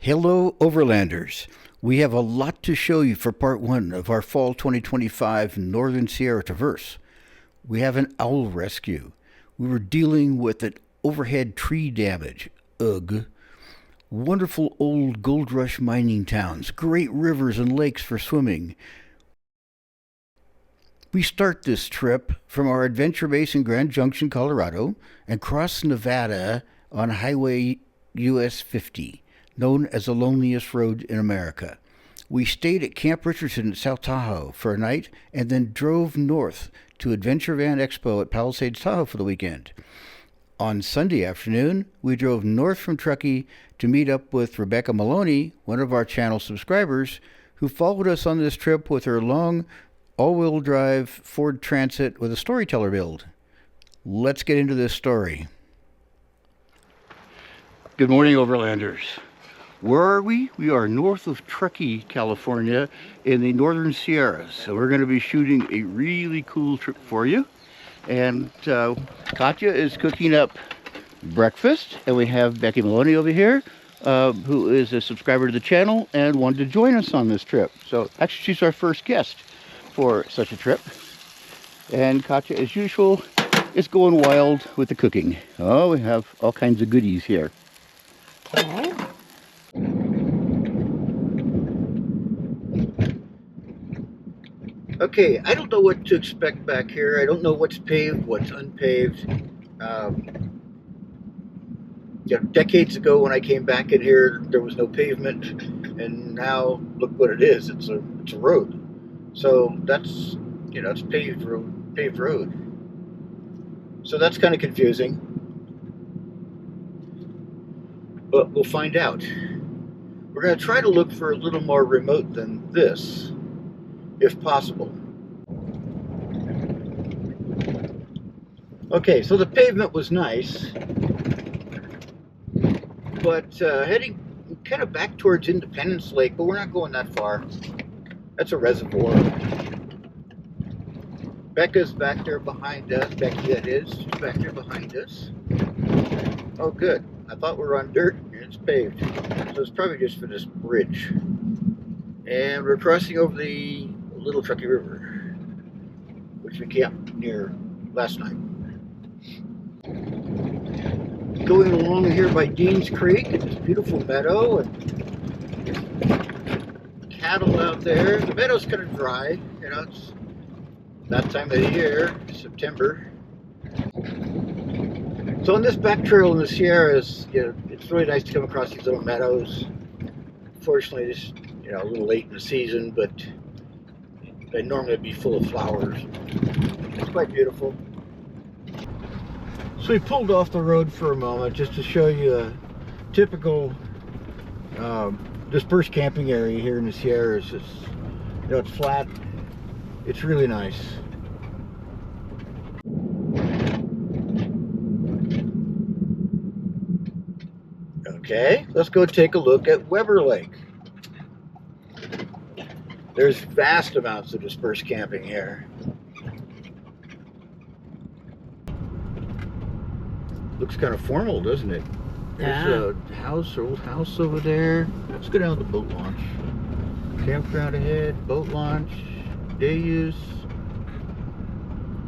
Hello, Overlanders. We have a lot to show you for part one of our fall 2025 Northern Sierra Traverse. We have an owl rescue. We were dealing with an overhead tree damage. Ugh. Wonderful old gold rush mining towns, great rivers and lakes for swimming. We start this trip from our adventure base in Grand Junction, Colorado, and cross Nevada on Highway US 50, known as the loneliest road in America. We stayed at Camp Richardson in South Tahoe for a night and then drove north to Adventure Van Expo at Palisades, Tahoe for the weekend. On Sunday afternoon, we drove north from Truckee to meet up with Rebecca Maloney, one of our channel subscribers, who followed us on this trip with her long all-wheel drive Ford Transit with a storyteller build. Let's get into this story. Good morning, Overlanders. Where are we? We are north of Truckee, California in the Northern Sierras. So we're going to be shooting a really cool trip for you. And Katya is cooking up breakfast. And we have Becky Maloney over here, who is a subscriber to the channel and wanted to join us on this trip. So actually she's our first guest for such a trip. And Katya, as usual, is going wild with the cooking. Oh, we have all kinds of goodies here. Okay. Okay, I don't know what to expect back here. I don't know what's paved, what's unpaved. Decades ago when I came back in here, there was no pavement, and now look what it is. It's a road. So that's, it's paved road. So that's kind of confusing, but we'll find out. We're going to try to look for a little more remote than this, if possible. Okay, so the pavement was nice, but heading kind of back towards Independence Lake, but we're not going that far. That's a reservoir. Becca's back there behind us. Becky, that is. She's back there behind us. Oh, good. I thought we were on dirt, and it's paved. So it's probably just for this bridge. And we're crossing over the Little Truckee River, which we camped near last night. Going along here by Dean's Creek, it's this beautiful meadow, and cattle out there. The meadow's kind of dry, it's that time of the year, September. So on this back trail in the Sierras, it's really nice to come across these little meadows. Fortunately, it's a little late in the season, but they normally be full of flowers. It's quite beautiful. So we pulled off the road for a moment just to show you a typical dispersed camping area here in the Sierras. It's flat. It's really nice. Okay, let's go take a look at Weber Lake. There's vast amounts of dispersed camping here. Looks kind of formal, doesn't it? There's a house, old house over there. Let's go down to the boat launch. Campground ahead, boat launch, day use.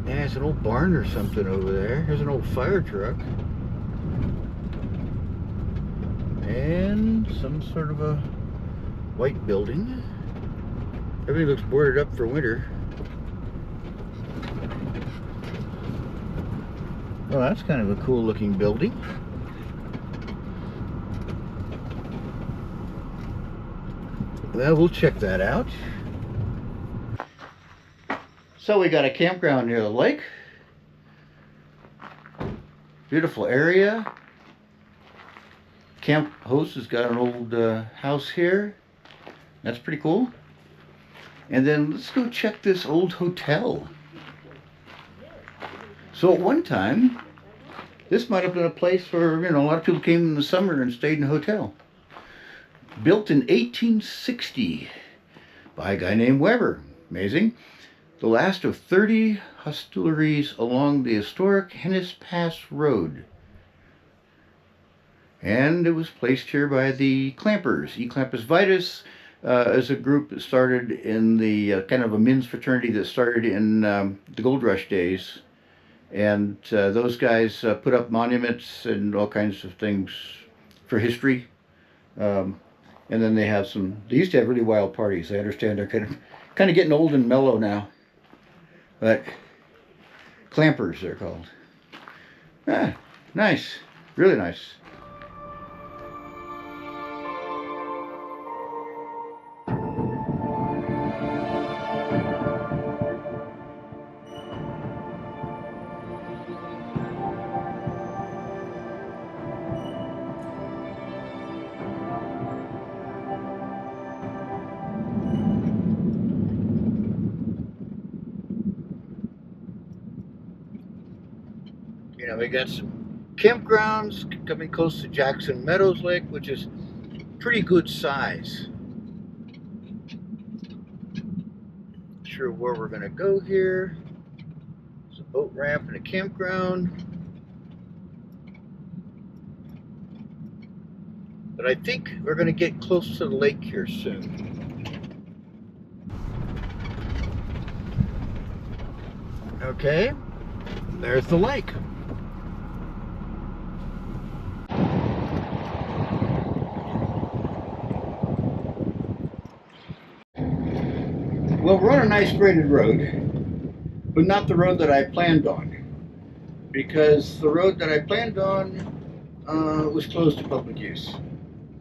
Yeah, it's an old barn or something over there. Here's an old fire truck. And some sort of a white building. Everything looks boarded up for winter. Well, that's kind of a cool looking building. Well, we'll check that out. So we got a campground near the lake. Beautiful area. Camp host has got an old house here. That's pretty cool. And then let's go check this old hotel. So at one time, this might have been a place where, a lot of people came in the summer and stayed in a hotel. Built in 1860 by a guy named Weber. Amazing. The last of 30 hostelries along the historic Hennis Pass Road. And it was placed here by the Clampers. E-Clampers Vitus is a group that started in the kind of a men's fraternity that started in the Gold Rush days. And those guys put up monuments and all kinds of things for history. And then they have they used to have really wild parties. I understand they're kind of getting old and mellow now. But Clampers, they're called. Ah, nice. Really nice. You know, we got some campgrounds coming close to Jackson Meadows Lake, which is pretty good size. Not sure where we're gonna go here. There's a boat ramp and a campground. But I think we're gonna get close to the lake here soon. Okay, there's the lake. Well, we're on a nice graded road, but not the road that I planned on, because the road that I planned on was closed to public use.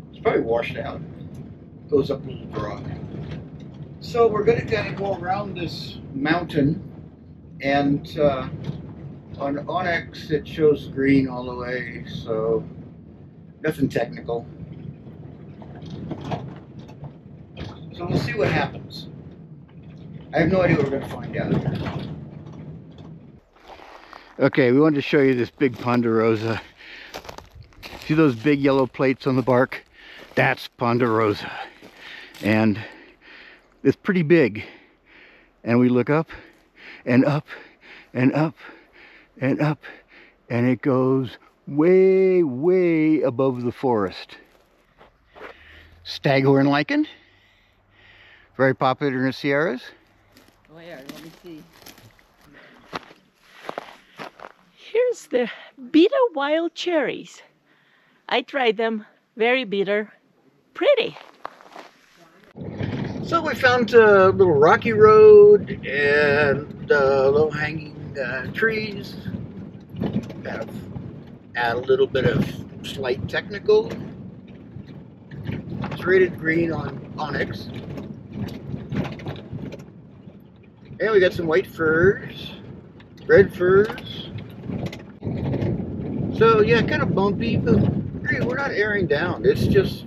It's probably washed out. It goes up a little draw. So we're going to kind of go around this mountain, and on Onyx it shows green all the way, so nothing technical. So we'll see what happens. I have no idea what we're going to find out here. Okay, we wanted to show you this big ponderosa. See those big yellow plates on the bark? That's ponderosa. And it's pretty big. And we look up and up and up and up, and it goes way, way above the forest. Staghorn lichen, very popular in the Sierras. Where? Let me see. Here's the bitter wild cherries. I tried them. Very bitter. Pretty. So we found a little rocky road and low-hanging trees. Kind of add a little bit of slight technical. It's rated green on Onyx. And we got some white firs, red firs. So yeah, kind of bumpy, but we're not airing down. It's just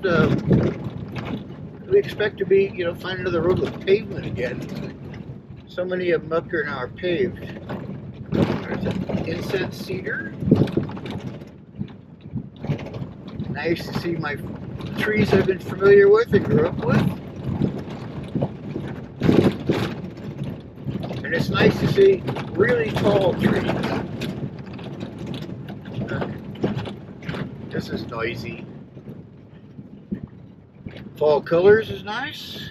we expect to be, find another road with pavement again. So many of them up here now are paved. There's an incense cedar. Nice to see my trees I've been familiar with and grew up with. And it's nice to see really tall trees. This is noisy. Fall colors is nice.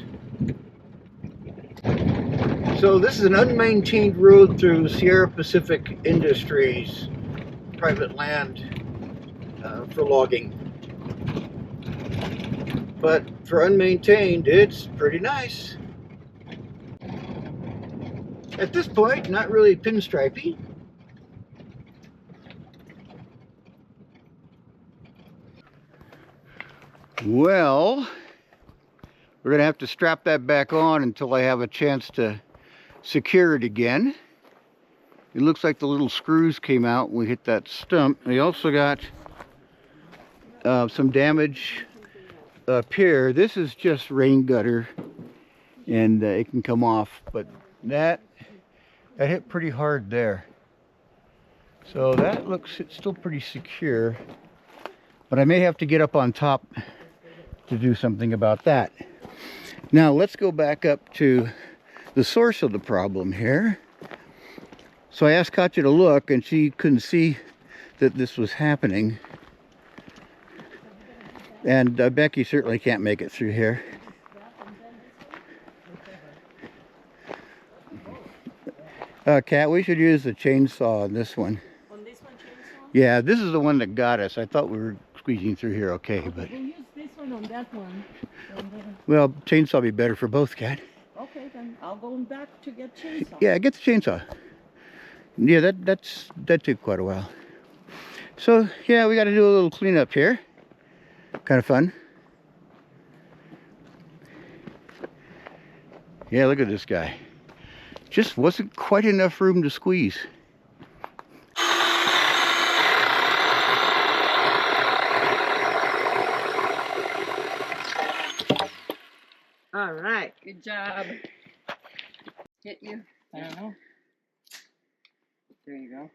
So this is an unmaintained road through Sierra Pacific Industries, private land for logging. But for unmaintained, it's pretty nice. At this point, not really pinstripey. Well, we're going to have to strap that back on until I have a chance to secure it again. It looks like the little screws came out when we hit that stump. We also got some damage up here. This is just rain gutter, and it can come off, but that hit pretty hard there. So that looks, it's still pretty secure, but I may have to get up on top to do something about that. Now let's go back up to the source of the problem here. So I asked Katya to look, and she couldn't see that this was happening. And Becky certainly can't make it through here. Kat, we should use the chainsaw on this one. On this one, chainsaw? Yeah, this is the one that got us. I thought we were squeezing through here okay, but... We'll use this one on that one. Well, chainsaw will be better for both, Kat. Okay, then I'll go back to get chainsaw. Yeah, get the chainsaw. Yeah, that took quite a while. So, yeah, we got to do a little cleanup here. Kind of fun. Yeah, look at this guy. Just wasn't quite enough room to squeeze. All right, good job. Hit you? I don't know. There you go.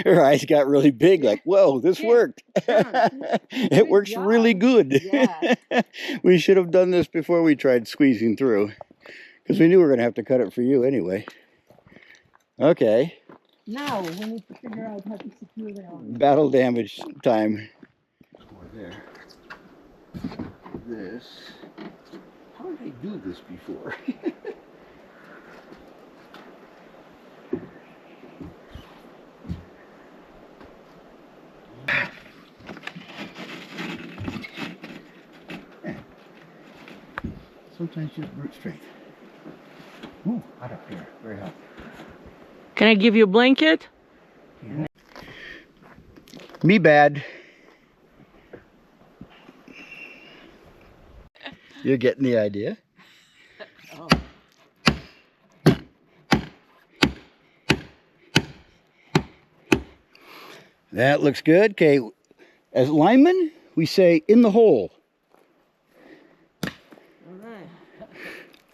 Her eyes got really big, like, whoa, this worked. It works really good. Yeah. We should have done this before we tried squeezing through, because we knew we were going to have to cut it for you anyway. Okay. Now we need to figure out how to secure the awning. Battle damage time. There. This. How did I do this before? Sometimes just brute strength. Ooh, hot up here. Very hot. Can I give you a blanket? Yeah. Me bad. You're getting the idea. Oh. That looks good. Okay, as linemen, we say in the hole.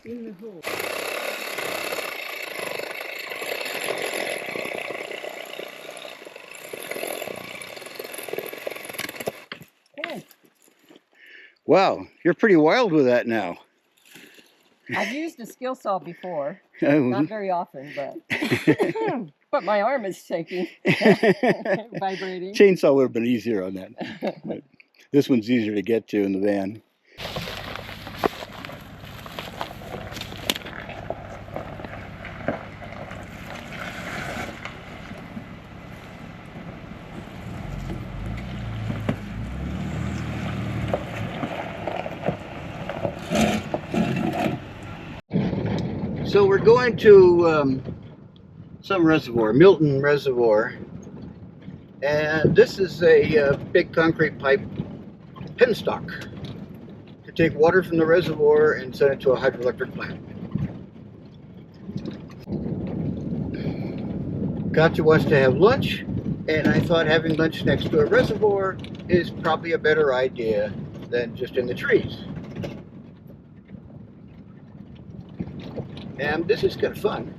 In the hole. Hey. Wow, you're pretty wild with that now. I've used a skill saw before, Oh. not very often, but my arm is shaking, vibrating. Chainsaw would have been easier on that. But this one's easier to get to in the van. So we're going to some reservoir, Milton Reservoir, and this is a big concrete pipe penstock to take water from the reservoir and send it to a hydroelectric plant. Katya wants to have lunch, and I thought having lunch next to a reservoir is probably a better idea than just in the trees. And this is kind of fun.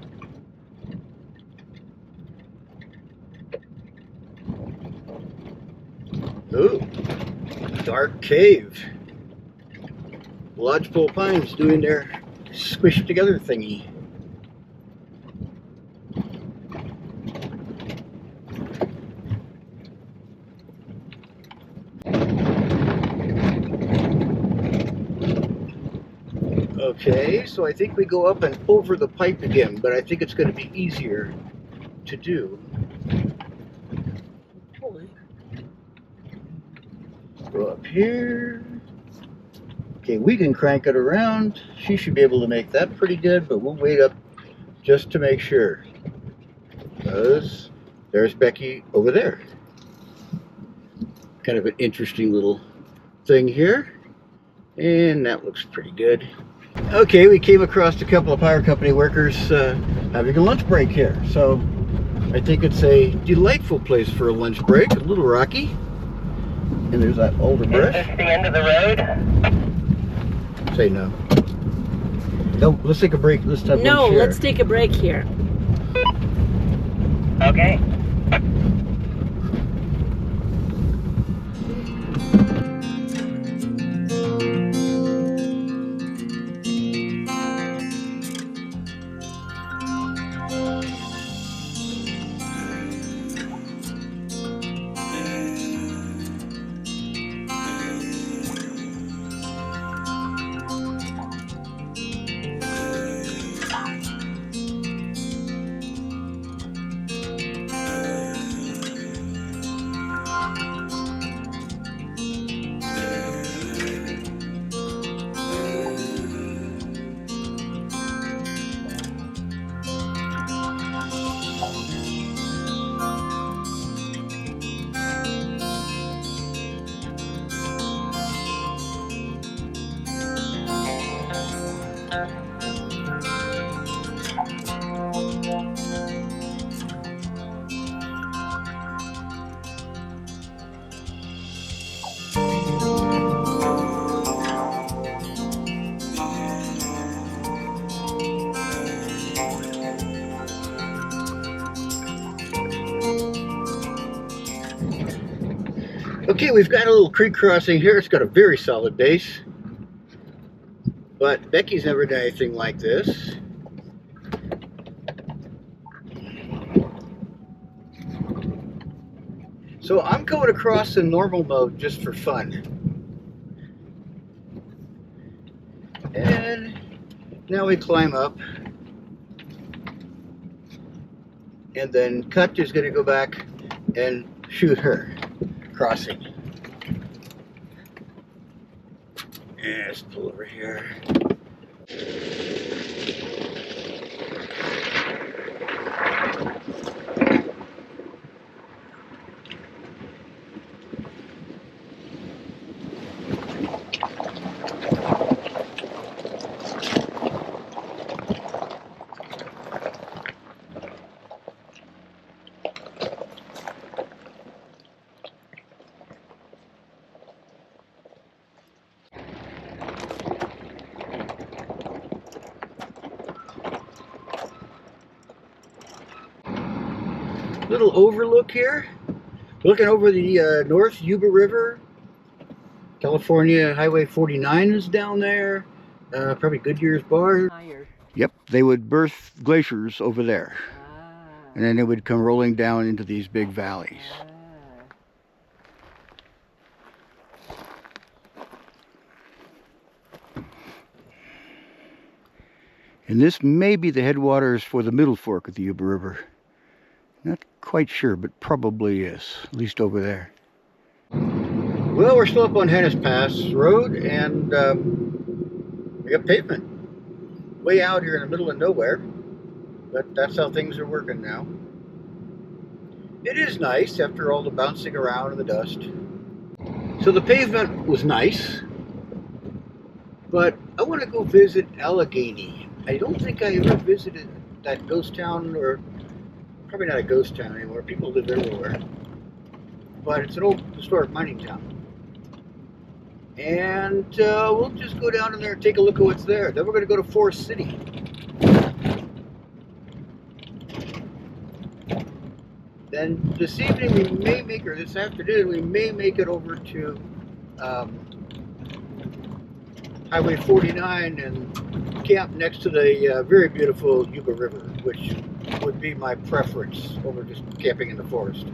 Ooh, dark cave. Lodgepole pines doing their squished together thingy. Okay, so I think we go up and over the pipe again, but I think it's going to be easier to do. Go up here. Okay, we can crank it around. She should be able to make that pretty good, but we'll wait up just to make sure. Because there's Becky over there. Kind of an interesting little thing here. And that looks pretty good. Okay, we came across a couple of power company workers having a lunch break here. So I think it's a delightful place for a lunch break. A little rocky. And there's that alder brush. Is this the end of the road? Say no. No, let's take a break this time. No, let's take a break here. Okay. Okay, we've got a little creek crossing here. It's got a very solid base. But Becky's never done anything like this. So I'm going across in normal mode just for fun. And now we climb up. And then Katya's going to go back and shoot her crossing. Yeah, let's pull over here. Little overlook here, looking over the North Yuba River. California Highway 49 is down there. Probably Goodyears Bar. Higher. Yep, they would birth glaciers over there, Ah. and then they would come rolling down into these big valleys. And this may be the headwaters for the middle fork of the Yuba River. Not quite sure, but probably is, at least over there. Well, we're still up on Hennis Pass Road, and we got pavement. Way out here in the middle of nowhere, but that's how things are working now. It is nice after all the bouncing around and the dust. So the pavement was nice, but I want to go visit Alleghany. I don't think I ever visited that ghost town, or probably not a ghost town anymore. People live everywhere. But it's an old historic mining town. And we'll just go down in there and take a look at what's there. Then we're going to go to Forest City. Then this evening we may make, or this afternoon, we may make it over to Highway 49 and camp next to the very beautiful Yuba River, which would be my preference over just camping in the forest.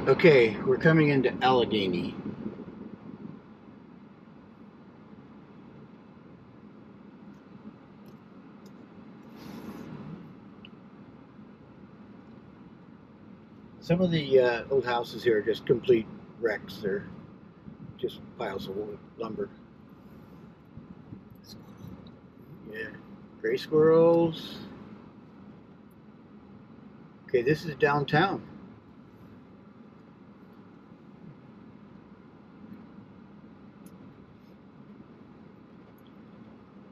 Okay, we're coming into Alleghany. Some of the old houses here are just complete wrecks. They're just piles of wood, lumber. Yeah, gray squirrels. Okay, this is downtown.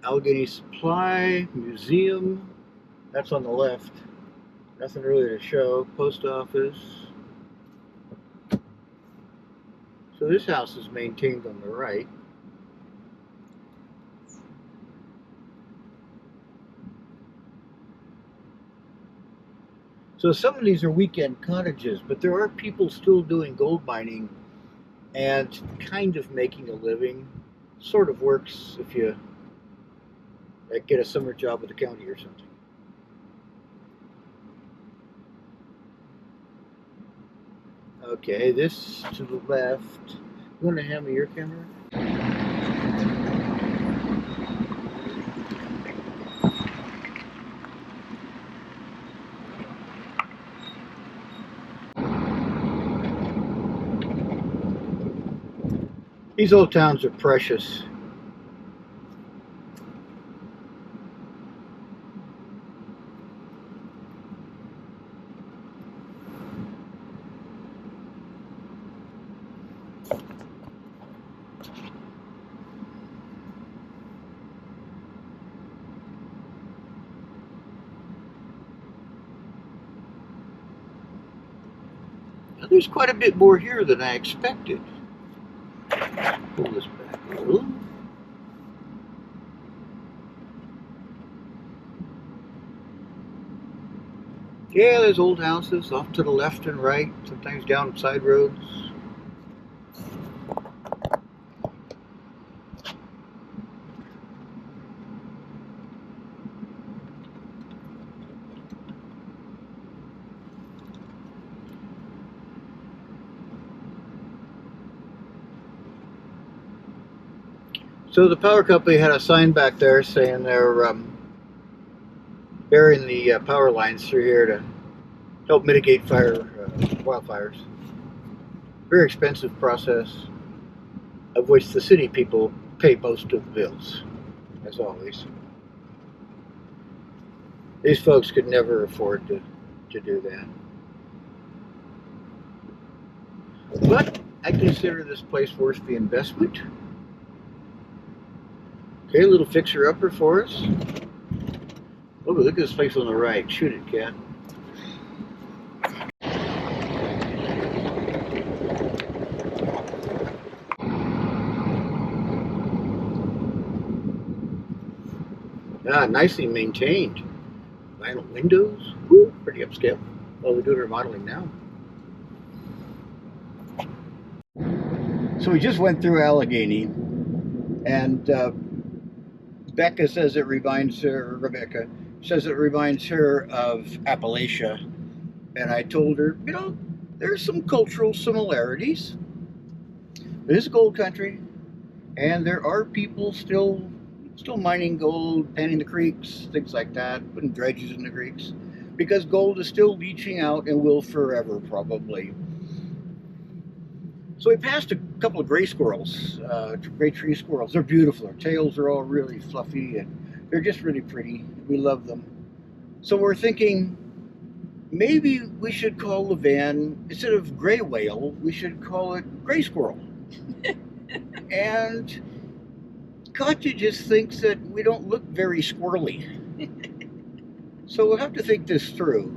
Alleghany Supply Museum, that's on the left. Nothing really to show. Post office. So this house is maintained on the right. So some of these are weekend cottages, but there are people still doing gold mining and kind of making a living. Sort of works if you get a summer job with the county or something. Okay, this to the left. You want to hand me your camera? These old towns are precious. Now, there's quite a bit more here than I expected. Pull this back a little. Yeah, there's old houses off to the left and right, sometimes down side roads. So the power company had a sign back there saying they're burying the power lines through here to help mitigate wildfires. Very expensive process, of which the city people pay most of the bills, as always. These folks could never afford to do that. But I consider this place worth the investment. Okay, a little fixer-upper for us. Oh, look at this place on the right. Shoot it, cat. Ah, nicely maintained. Vinyl windows. Woo, pretty upscale. Well, they're doing remodeling now. So we just went through Alleghany, and Rebecca says it reminds her of Appalachia. And I told her, you know, there's some cultural similarities. It is a gold country, and there are people still mining gold, panning the creeks, things like that, putting dredges in the creeks, because gold is still leaching out and will forever, probably. So we passed a couple of gray squirrels, gray tree squirrels. They're beautiful. Their tails are all really fluffy, and they're just really pretty. We love them. So we're thinking maybe we should call the van, instead of gray whale, we should call it gray squirrel. And Katya just thinks that we don't look very squirrely. So we'll have to think this through.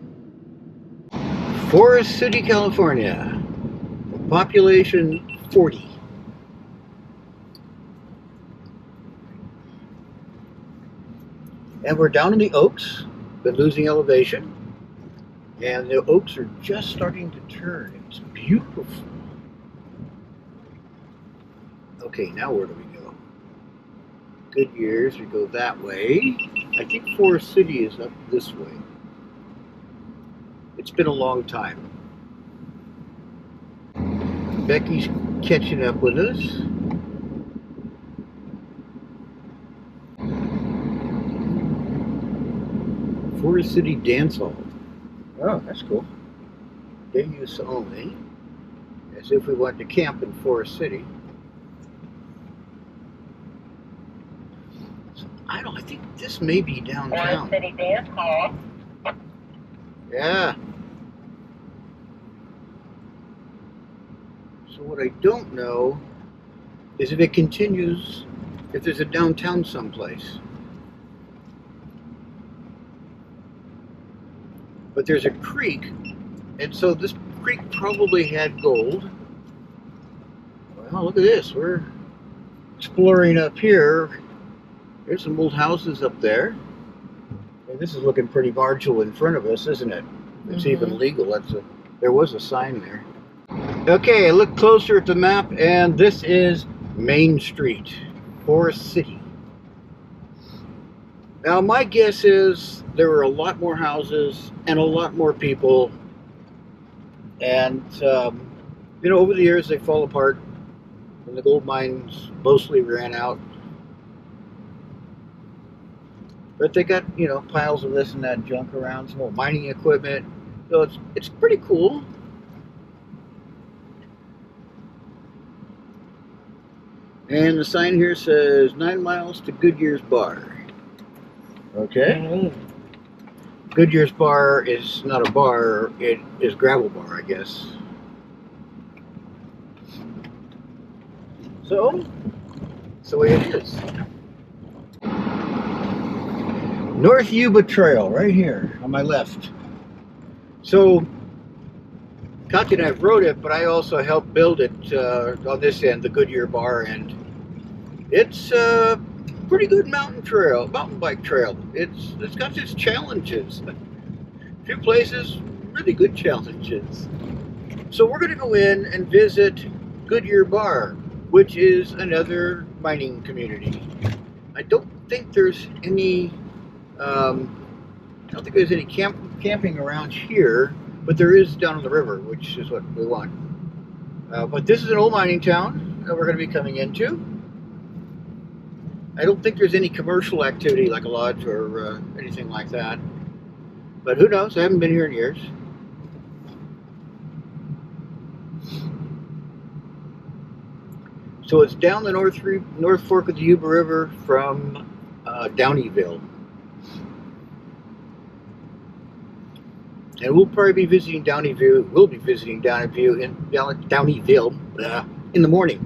Forest City, California. Population 40. And we're down in the Oaks, been losing elevation, and the Oaks are just starting to turn. It's beautiful. Okay, now where do we go? Goodyears, we go that way. I think Forest City is up this way. It's been a long time. Becky's catching up with us. Forest City Dance Hall. Oh, that's cool. Day use only. As if we wanted to camp in Forest City. So, I think this may be downtown. Forest City Dance Hall. Yeah. So what I don't know is if it continues, if there's a downtown someplace. But there's a creek, and so this creek probably had gold. Well, look at this. We're exploring up here. There's some old houses up there. And this is looking pretty marginal in front of us, isn't it? it's even legal. There was a sign there. Okay, I look closer at the map, and this is Main Street, Forest City. Now, my guess is there were a lot more houses and a lot more people, and over the years they fall apart, and the gold mines mostly ran out. But they got, piles of this and that junk around, some old mining equipment. So it's pretty cool. And the sign here says 9 miles to Goodyears Bar. Okay. Goodyears Bar is not a bar, it is gravel bar, I guess. So, that's the way it is. North Yuba Trail, right here on my left. So, Katya and I rode it, but I also helped build it on this end, the Goodyear Bar end. It's a pretty good mountain bike trail. It's got its challenges. A few places, really good challenges. So we're going to go in and visit Goodyear Bar, which is another mining community. I don't think there's any camping around here, but there is down on the river, which is what we want. But this is an old mining town that we're going to be coming into. I don't think there's any commercial activity like a lodge or anything like that. But who knows? I haven't been here in years. So it's down the North Fork of the Yuba River from Downieville. And we'll probably be visiting Downieville. We'll be visiting Downieville in the morning.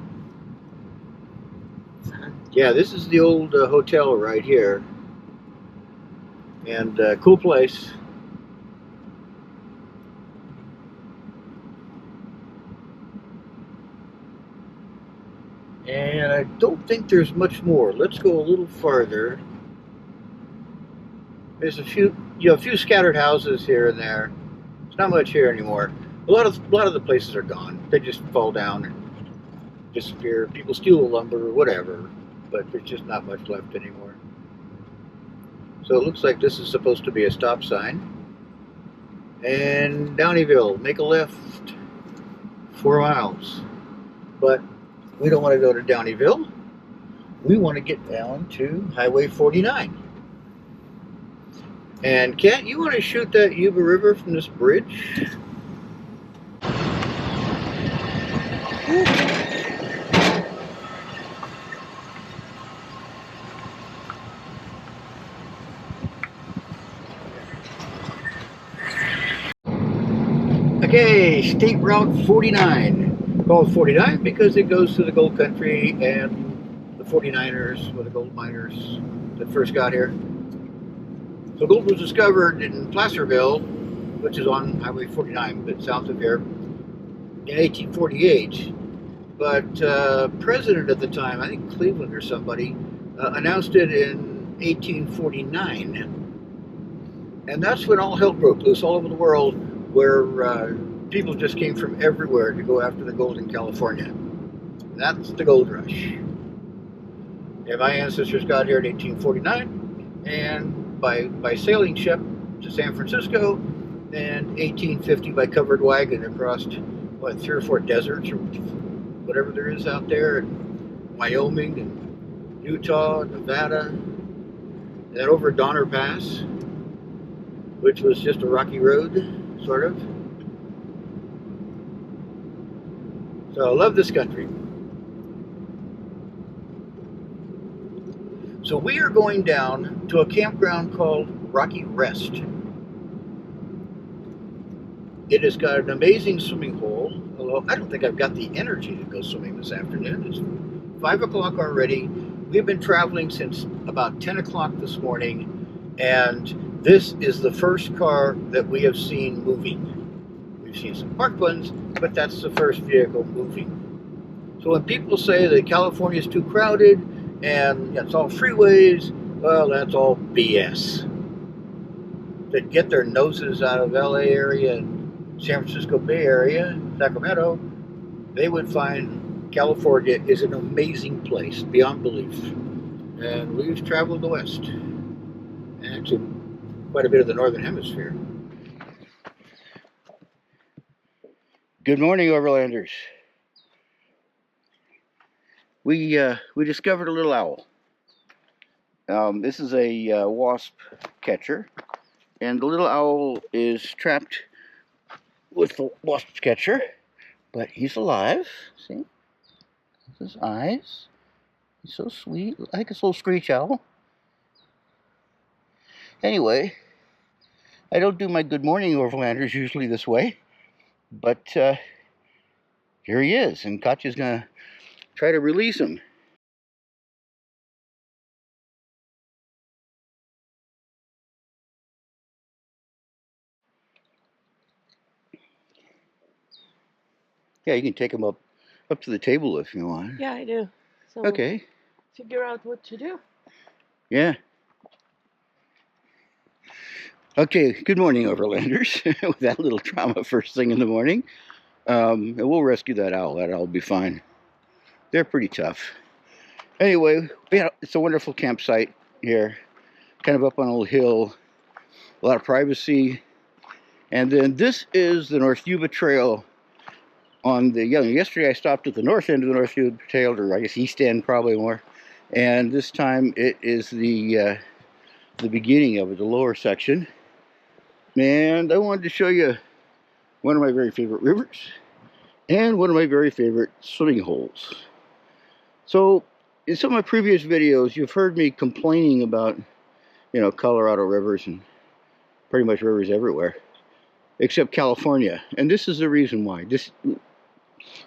Yeah, this is the old hotel right here. And cool place. And I don't think there's much more. Let's go a little farther. There's a few scattered houses here and there. There's not much here anymore. A lot of the places are gone. They just fall down and disappear. People steal the lumber or whatever, but there's just not much left anymore. So it looks like this is supposed to be a stop sign. And Downieville, make a left, 4 miles. But we don't want to go to Downieville. We want to get down to Highway 49. And Kat, you want to shoot that Yuba River from this bridge? Okay, State Route 49. Called 49 because it goes through the gold country, and the 49ers were the gold miners that first got here. So gold was discovered in Placerville, which is on Highway 49, a bit south of here, in 1848. But president at the time, I think Cleveland or somebody, announced it in 1849. And that's when all hell broke loose all over the world, where people just came from everywhere to go after the gold in California. That's the gold rush. And my ancestors got here in 1849, and by sailing ship to San Francisco, and 1850 by covered wagon across, 3 or 4 deserts or whatever there is out there, and Wyoming and Utah, Nevada, and then over Donner Pass, which was just a rocky road, sort of. So I love this country. So we are going down to a campground called Rocky Rest. It has got an amazing swimming hole, although I don't think I've got the energy to go swimming this afternoon. It's 5 o'clock already. We've been traveling since about 10 o'clock this morning, and this is the first car that we have seen moving. We've seen some parked ones, but that's the first vehicle moving. So when people say that California is too crowded and it's all freeways, well, that's all BS. that get their noses out of LA area and San Francisco Bay Area, Sacramento, they would find California is an amazing place beyond belief. And we've traveled the West, and actually quite a bit of the Northern Hemisphere. Good morning, Overlanders. We discovered a little owl. This is a wasp catcher, and the little owl is trapped with the wasp catcher, but he's alive. See? His eyes. He's so sweet, like a little screech owl. Anyway, I don't do my good morning Overlanders usually this way, but here he is, and Katya's gonna try to release him. Yeah, you can take him up to the table if you want. Yeah, I do. So Okay. figure out what to do. Yeah. Okay, good morning, Overlanders. With that little trauma first thing in the morning. And we'll rescue that owl. That owl will be fine. They're pretty tough. Anyway, yeah, it's a wonderful campsite here. Kind of up on a little hill. A lot of privacy. And then this is the North Yuba Trail. Yesterday I stopped at the north end of the North Yuba Trail, or I guess east end probably more. And this time it is the beginning of it, the lower section. And I wanted to show you one of my very favorite rivers and one of my very favorite swimming holes. So in some of my previous videos, you've heard me complaining about, Colorado rivers and pretty much rivers everywhere, except California. And this is the reason why.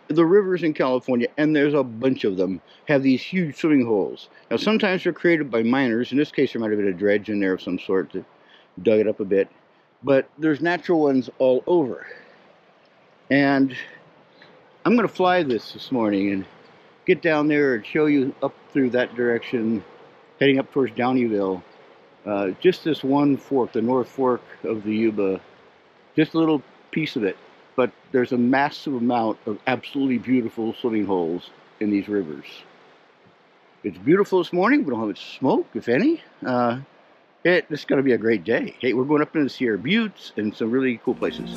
The rivers in California, and there's a bunch of them, have these huge swimming holes. Now, sometimes they're created by miners. In this case, there might have been a dredge in there of some sort that dug it up a bit. But there's natural ones all over. And I'm going to fly this morning and get down there and show you up through that direction, heading up towards Downieville. Just this one fork, the North Fork of the Yuba, just a little piece of it. But there's a massive amount of absolutely beautiful swimming holes in these rivers. It's beautiful this morning. We don't have much smoke, if any. It's going to be a great day. Hey, we're going up into the Sierra Buttes and some really cool places.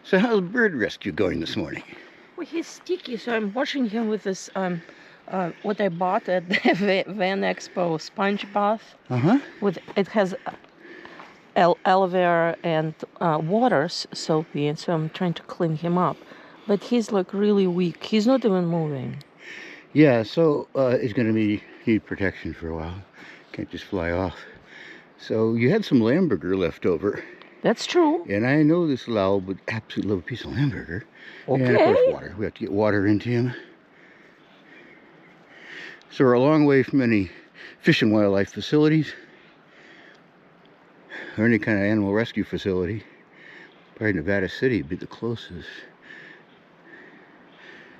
So how's bird rescue going this morning? Well, he's sticky, so I'm washing him with this what I bought at the Van Expo sponge bath. It has aloe vera and water soapy, and so I'm trying to clean him up. But he's like really weak. He's not even moving. Yeah, so he's going to need protection for a while. Can't just fly off. So you had some lamburger left over. That's true. And I know this owl would absolutely love a piece of lamburger. Okay. And of course water. We have to get water into him. So we're a long way from any fish and wildlife facilities or any kind of animal rescue facility. Probably Nevada City would be the closest.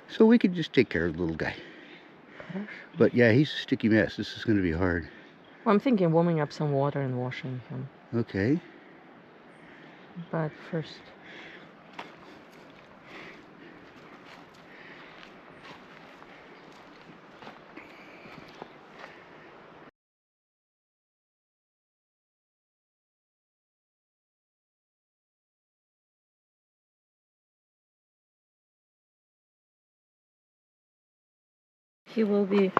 So we could just take care of the little guy. But yeah, he's a sticky mess. This is going to be hard. Well, I'm thinking warming up some water and washing him. Okay. But first... he will be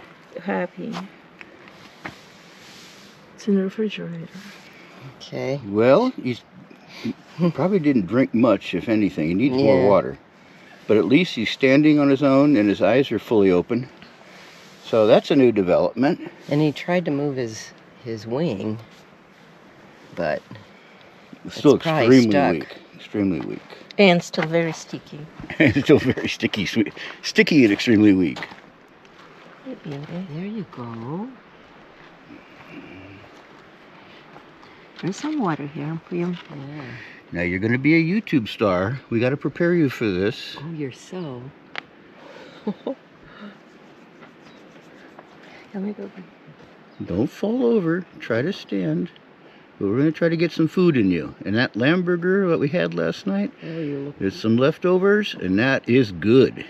happy. It's in the refrigerator. Okay. Well, he probably didn't drink much, if anything. He needs more water. But at least he's standing on his own and his eyes are fully open. So that's a new development. And he tried to move his wing, but It's still probably extremely stuck. weak. Extremely weak. And still very sticky. It's still very sticky, sweet. Sticky and extremely weak. There you go. There's some water here for you. Yeah. Now you're going to be a YouTube star. We got to prepare you for this. Oh, you're so. Let me go. Don't fall over. Try to stand. But we're going to try to get some food in you. And that lamb burger that we had last night, there's some leftovers, and that is good.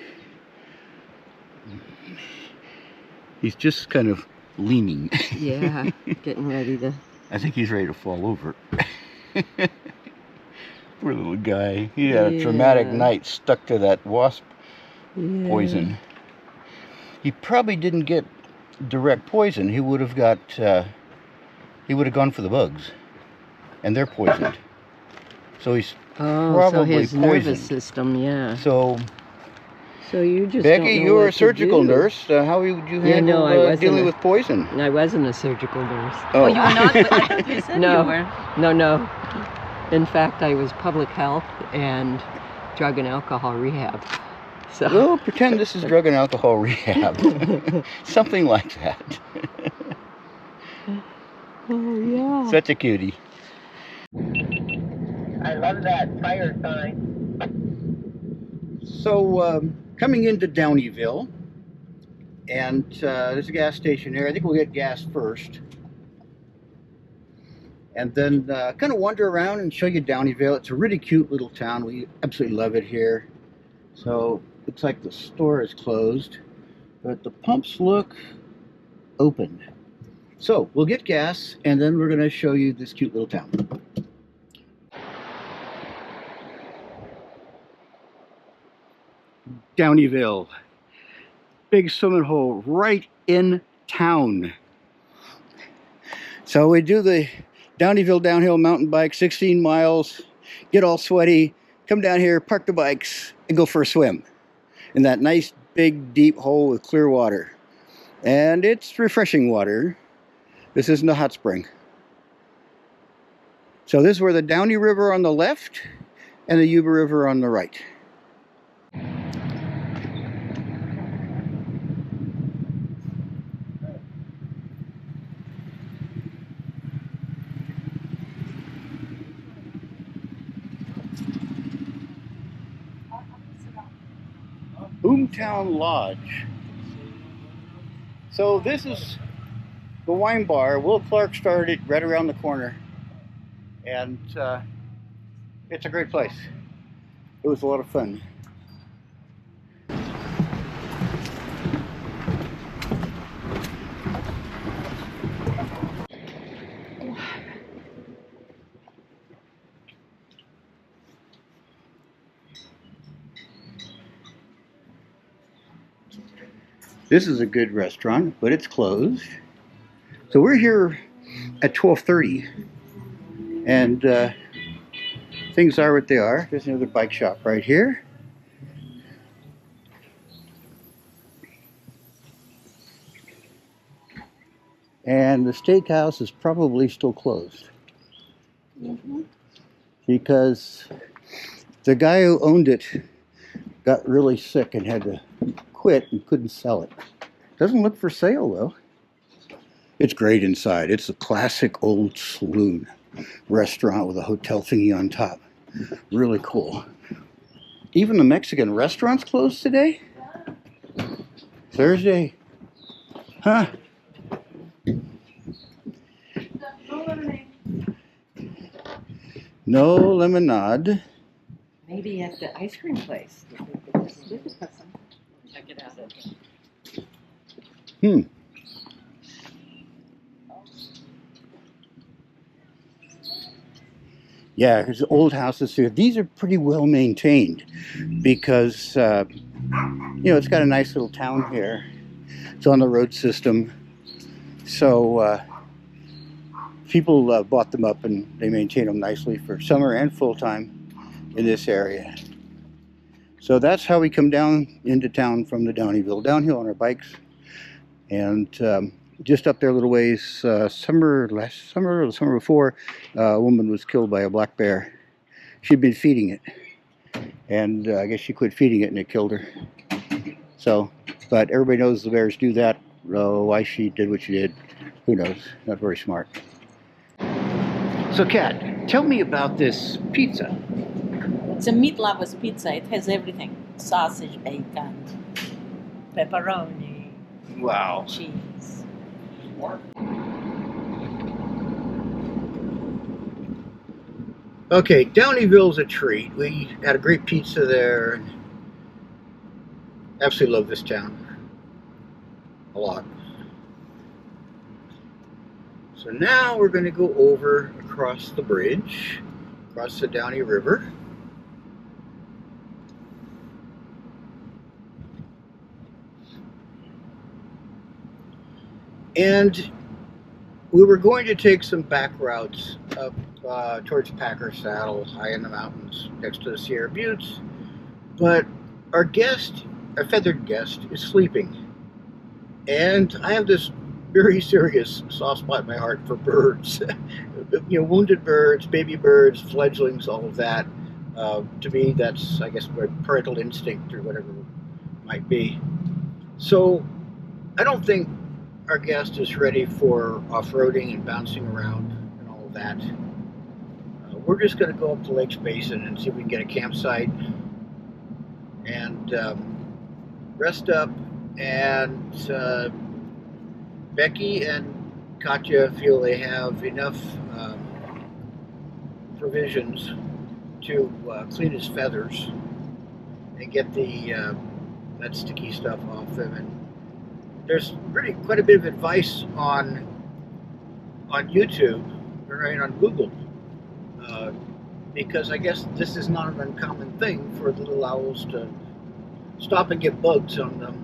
He's just kind of leaning. Yeah, getting ready to. I think he's ready to fall over. Poor little guy. He had a traumatic night stuck to that wasp poison. He probably didn't get direct poison. He would have got, he would have gone for the bugs. And they're poisoned. So he's probably so his poisoned. nervous system, yeah. So you just Becky, don't know you were what a to surgical do. nurse. How would you handle no, I wasn't dealing with poison? I wasn't a surgical nurse. Oh, You were not, but I thought you said No. you were. No. In fact, I was public health and drug and alcohol rehab. So. Well, pretend this is drug and alcohol rehab. Something like that. Oh, yeah. Such a cutie. I love that fire sign. So, coming into Downieville, and there's a gas station here. I think we'll get gas first. And then kind of wander around and show you Downieville. It's a really cute little town. We absolutely love it here. So, looks like the store is closed, but the pumps look open. So, we'll get gas, and then we're going to show you this cute little town. Downieville. Big swimming hole right in town. So we do the Downieville downhill mountain bike, 16 miles, get all sweaty, come down here, park the bikes, and go for a swim in that nice big deep hole with clear water. And it's refreshing water. This isn't a hot spring. So this is where the Downy River on the left and the Yuba River on the right. Boomtown Lodge. So this is the wine bar. Will Clark started it right around the corner, and it's a great place. It was a lot of fun. This is a good restaurant, but it's closed. So we're here at 12:30, and things are what they are. There's another bike shop right here. And the steakhouse is probably still closed. Because the guy who owned it got really sick and had to quit and couldn't sell it. Doesn't look for sale though. It's great inside. It's a classic old saloon restaurant with a hotel thingy on top. Really cool. Even the Mexican restaurant's closed today? Thursday? Huh? No lemonade. Maybe at the ice cream place. Check it out. Yeah, there's old houses here. These are pretty well maintained because, it's got a nice little town here. It's on the road system. So people bought them up and they maintain them nicely for summer and full-time in this area. So that's how we come down into town from the Downieville. Downhill on our bikes. And just up there a little ways, last summer or the summer before, a woman was killed by a black bear. She'd been feeding it, and I guess she quit feeding it and it killed her. So, but everybody knows the bears do that. Why she did what she did, who knows? Not very smart. So, Kat, tell me about this pizza. It's a meat lover's pizza. It has everything. Sausage, bacon, pepperoni, Wow. cheese. Okay, Downieville's a treat. We had a great pizza there. Absolutely love this town. A lot. So now we're going to go over across the bridge, across the Downy River. And we were going to take some back routes up towards Packer Saddle, high in the mountains next to the Sierra Buttes, but our guest, our feathered guest, is sleeping. And I have this very serious soft spot in my heart for birds. You know, wounded birds, baby birds, fledglings, all of that. To me, that's, I guess, my parental instinct or whatever it might be. So I don't think our guest is ready for off-roading and bouncing around and all of that. We're just going to go up to Lakes Basin and see if we can get a campsite and rest up. And Becky and Katya feel they have enough provisions to clean his feathers and get the that sticky stuff off them. And there's really quite a bit of advice on YouTube, right, on Google, because I guess this is not an uncommon thing for the little owls to stop and get bugs on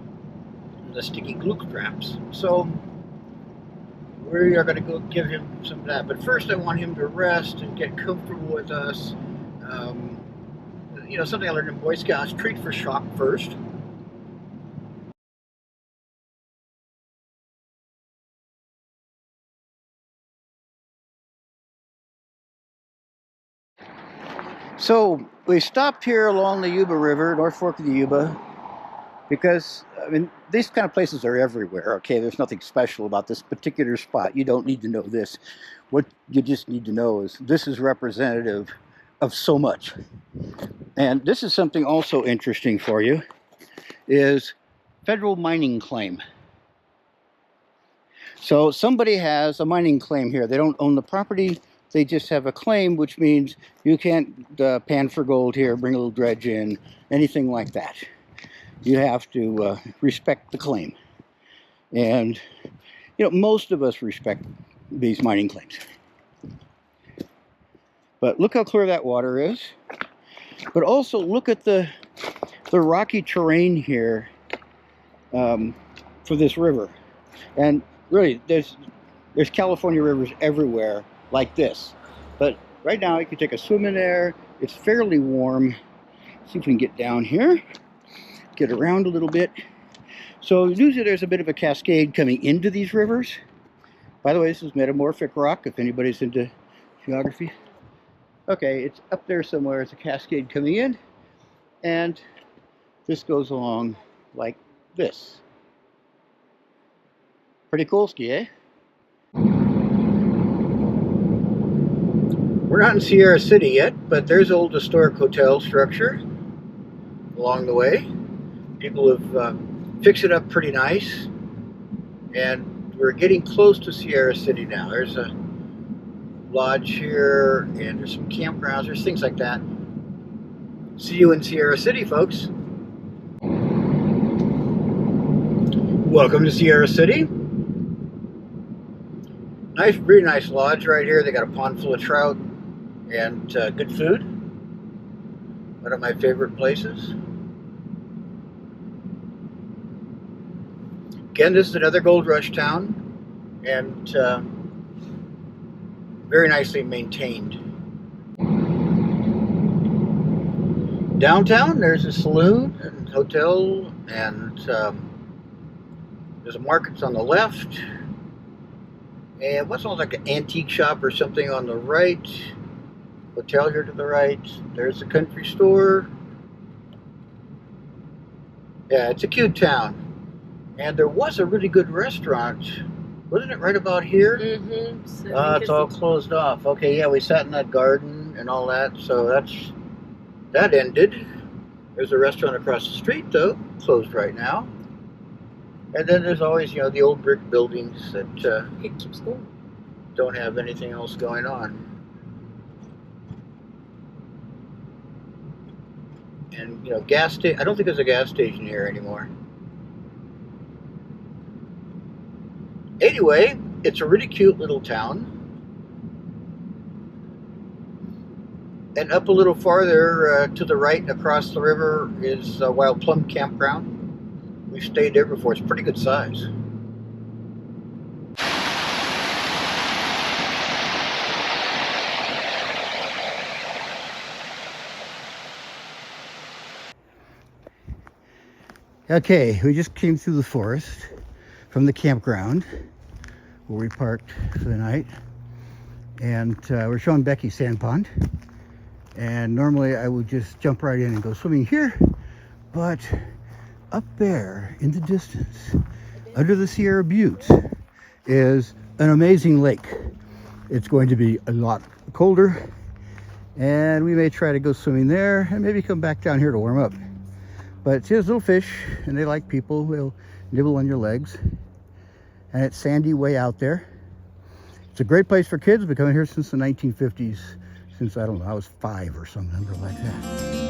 the sticky glue traps. So we are going to go give him some of that. But first I want him to rest and get comfortable with us. You know, something I learned in Boy Scouts, treat for shock first. So we stopped here along the Yuba River, North Fork of the Yuba, because, I mean, these kind of places are everywhere, okay? There's nothing special about this particular spot. You don't need to know this. What you just need to know is this is representative of so much. And this is something also interesting for you, is federal mining claim. So somebody has a mining claim here. They don't own the property. They just have a claim, which means you can't pan for gold here, bring a little dredge in, anything like that. You have to respect the claim. And, you know, most of us respect these mining claims. But look how clear that water is. But also look at the rocky terrain here for this river. And really, there's California rivers everywhere like this. But right now you can take a swim in there. It's fairly warm. See if we can get down here, get around a little bit. So usually there's a bit of a cascade coming into these rivers. By the way, this is metamorphic rock if anybody's into geography. Okay, it's up there somewhere. It's a cascade coming in, and this goes along like this. Pretty cool ski, eh? We're not in Sierra City yet, but there's an old historic hotel structure along the way. People have fixed it up pretty nice, and we're getting close to Sierra City now. There's a lodge here, and there's some campgrounds, there's things like that. See you in Sierra City, folks. Welcome to Sierra City. Nice, really nice lodge right here. They got a pond full of trout and good food. One of my favorite places. Again, this is another gold rush town, and very nicely maintained. Downtown, there's a saloon and hotel, and there's a market on the left. And what's almost like an antique shop or something on the right. Hotel here to the right. There's the country store. Yeah, it's a cute town. And there was a really good restaurant. Wasn't it right about here? Mm-hmm. It's all closed off. Okay, yeah, we sat in that garden and all that. So that ended. There's a restaurant across the street, though. Closed right now. And then there's always, you know, the old brick buildings that It keeps going. don't have anything else going on. And, you know, gas station. I don't think there's a gas station here anymore. Anyway, it's a really cute little town. And up a little farther to the right and across the river is Wild Plum Campground. We've stayed there before. It's pretty good size. Okay, we just came through the forest from the campground where we parked for the night. And we're showing Becky Sand Pond. And normally I would just jump right in and go swimming here. But up there in the distance, under the Sierra Buttes, is an amazing lake. It's going to be a lot colder. And we may try to go swimming there and maybe come back down here to warm up. But see those little fish, and they like people. They'll nibble on your legs. And it's sandy way out there. It's a great place for kids. We've been coming here since the 1950s. Since, I don't know, I was 5 or some number like that.